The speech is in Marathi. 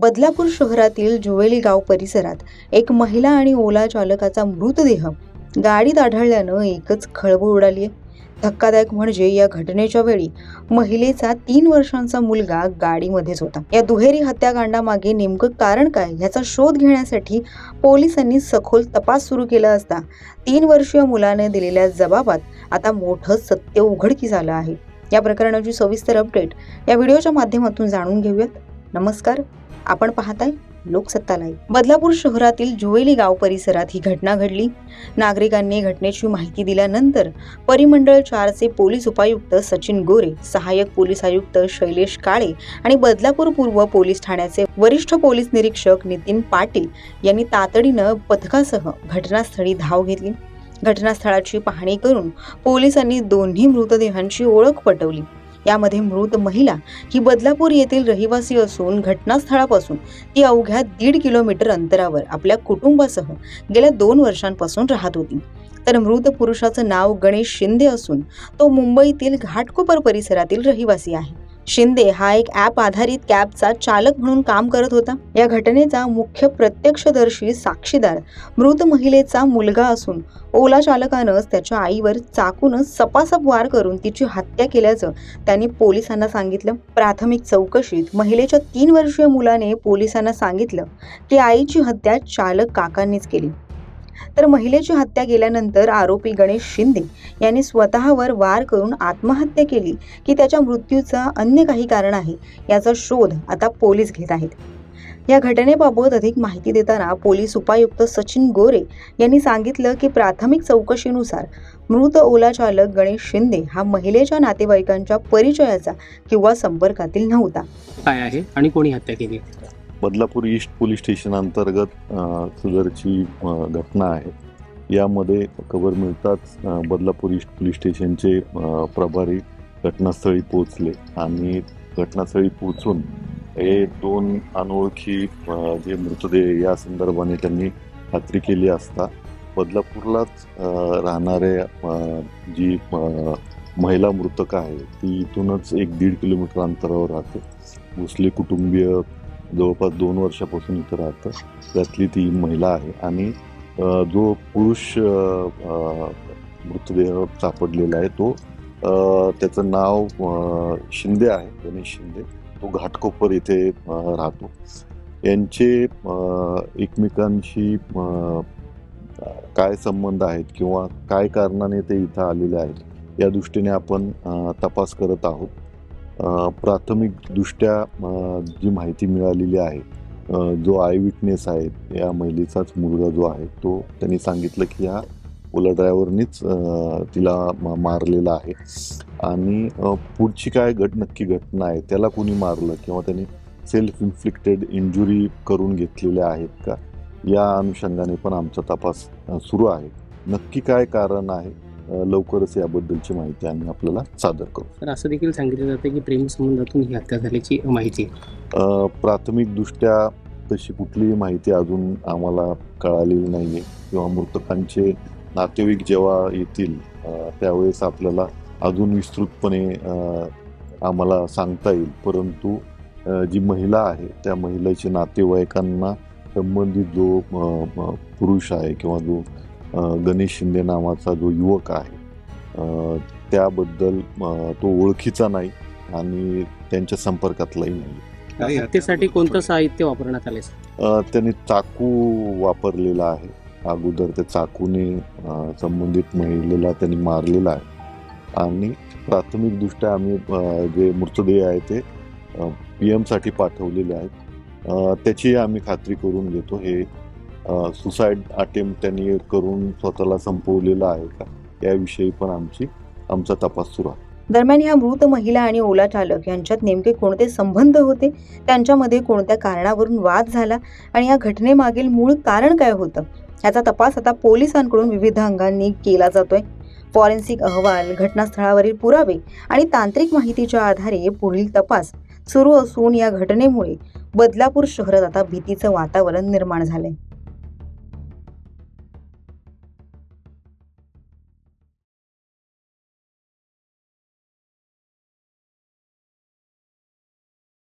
बदलापूर शहरातील जुवेली गाव परिसरात एक महिला आणि ओला चालकाचा मृतदेह गाडीत आढळल्यानं एकच खळबळ उडाली आहे. धक्कादायक म्हणजे या घटनेच्या वेळी महिलेचा 3 वर्षांचा मुलगा गाडीमध्येच होता. या दुहेरी हत्याकांडामागे नेमकं कारण काय याचा शोध घेण्यासाठी पोलिसांनी सखोल तपास सुरू केला असता 3 वर्षीय मुलाने दिलेल्या जबाबात आता मोठं सत्य उघडकीस आलं आहे. या प्रकरणाची सविस्तर अपडेट या व्हिडिओच्या माध्यमातून जाणून घेऊयात. नमस्कार, आपण पाहताय लोकसत्ता लाईव्ह. बदलापूर शहरातील जुवेली गाव परिसरात ही घटना घडली. नागरिकांनी घटनेची माहिती दिल्यानंतर परिमंडळ 4 चे पोलीस उपायुक्त सचिन गोरे, सहाय्यक पोलीस आयुक्त शैलेश काळे आणि बदलापूर पूर्व पोलीस ठाण्याचे वरिष्ठ पोलीस निरीक्षक नितीन पाटील यांनी तातडीनं पथकासह घटनास्थळी धाव घेतली. घटनास्थळाची पाहणी करून पोलिसांनी दोन्ही मृतदेहांची ओळख पटवली. यामध्ये मृत महिला ही बदलापूर येथील रहिवासी असून घटनास्थळापासून ती अवघ्या 1.5 किलोमीटर अंतरावर आपल्या कुटुंबासह गेल्या 2 वर्षांपासून राहत होती. तर मृत पुरुषाचं नाव गणेश शिंदे असून तो मुंबईतील घाटकोपर परिसरातील रहिवासी आहे. शिंदे हा एक ॲप आधारित कॅबचा चालक म्हणून काम करत होता. या घटनेचा मुख्य प्रत्यक्षदर्शी साक्षीदार मृत महिलेचा मुलगा असून ओला चालकानंच त्याच्या आईवर चाकून सपासप वार करून तिची हत्या केल्याचं त्यांनी पोलिसांना सांगितलं. प्राथमिक चौकशीत महिलेच्या 3 वर्षीय मुलाने पोलिसांना सांगितलं की आईची हत्या चालक काकांनीच केली. तर महिलेची हत्या केल्यानंतर आरोपी गणेश शिंदे यांनी स्वतःवर वार करून आत्महत्या केली की त्याच्या मृत्यूचं अन्य काही कारण आहे याचा शोध आता पोलीस घेत आहेत. या घटनेबाबत अधिक माहिती देताना पोलीस उपायुक्त सचिन गोरे यांनी सांगितलं की प्राथमिक चौकशीनुसार मृत ओला चालक गणेश शिंदे हा महिलेच्या नातेवाईकांच्या परिचयाचा किंवा संपर्कातील नव्हता. काय आहे आणि कोणी हत्या केली? बदलापूर ईस्ट पोलीस स्टेशन अंतर्गत सदरची घटना आहे. यामध्ये खबर मिळताच बदलापूर ईस्ट पोलीस स्टेशनचे प्रभारी घटनास्थळी पोहोचले आणि घटनास्थळी पोहोचून हे 2 अनोळखी जे मृतदेह या संदर्भाने त्यांनी खात्री केली असता बदलापूरलाच राहणाऱ्या जी महिला मृतक आहे ती इथूनच 1-1.5 किलोमीटर अंतरावर राहते. भोसले कुटुंबीय जवळपास 2 वर्षापासून इथं राहतं. त्यातली ती महिला आहे आणि जो पुरुष मृतदेह सापडलेला आहे तो त्याचं नाव शिंदे आहे, गणेश शिंदे. तो घाटकोपर इथे राहतो. यांचे एकमेकांशी काय संबंध आहेत किंवा काय कारणाने ते इथं आलेले आहेत या दृष्टीने आपण तपास करत आहोत. प्राथमिक दृष्ट्या जी माहिती मिळालेली आहे, जो आय विटनेस आहे या महिलेचाच मुलगा जो आहे तो त्यांनी सांगितलं की ह्या ओला ड्रायव्हरनीच तिला मारलेला आहे आणि पुढची काय नक्की घटना आहे, त्याला कोणी मारलं किंवा त्यांनी सेल्फ इन्फ्लिक्टेड इंजुरी करून घेतलेल्या आहेत का या अनुषंगाने पण आमचा तपास सुरू आहे. नक्की काय कारण आहे लवकरच याबद्दलची माहिती आम्ही आपल्याला सादर करू. तर असं देखील सांगितलं जातं की प्रेम संबंधातून ही हत्या झाल्याची माहिती प्राथमिक दृष्ट्या तशी कुठलीही माहिती अजून आम्हाला कळालेली नाही आहे किंवा मृतकांचे नातेवाईक जेव्हा येतील त्यावेळेस आपल्याला अजून विस्तृतपणे आम्हाला सांगता येईल. परंतु जी महिला आहे त्या महिलेच्या नातेवाईकांना संबंधित जो पुरुष आहे किंवा जो गणेश शिंदे नावाचा जो युवक आहे त्याबद्दल तो ओळखीचा नाही आणि त्यांच्या संपर्कातलाही नाही. हत्येसाठी कोणतं साहित्य वापरण्यात आले? त्यांनी चाकू वापरलेला आहे. अगोदर त्या चाकूने संबंधित महिलेला त्यांनी मारलेला आहे आणि प्राथमिक दृष्ट्या आम्ही जे मृतदेह आहे ते PM साठी पाठवलेले आहेत. त्याची आम्ही खात्री करून घेतो. हे सुसाईड अटेम्प्ट त्यांनी करून स्वतःला संपवलेला आहे का याविषयी पण आमचा तपास सुरू आहे. दरम्यान ह्या मृत महिला आणि ओला चालक यांच्यात नेमके कोणते संबंध होते, त्यांच्यामध्ये कोणत्या कारणावरून वाद झाला आणि या घटनेमागील मूळ कारण काय होतं याचा तपास आता पोलिसांकडून विविध अंगांनी केला जातोय. फॉरेन्सिक अहवाल, घटनास्थळावरील पुरावे आणि तांत्रिक माहितीच्या आधारे पुढील तपास सुरू असून या घटनेमुळे बदलापूर शहरात आता भीतीचं वातावरण निर्माण झालंय.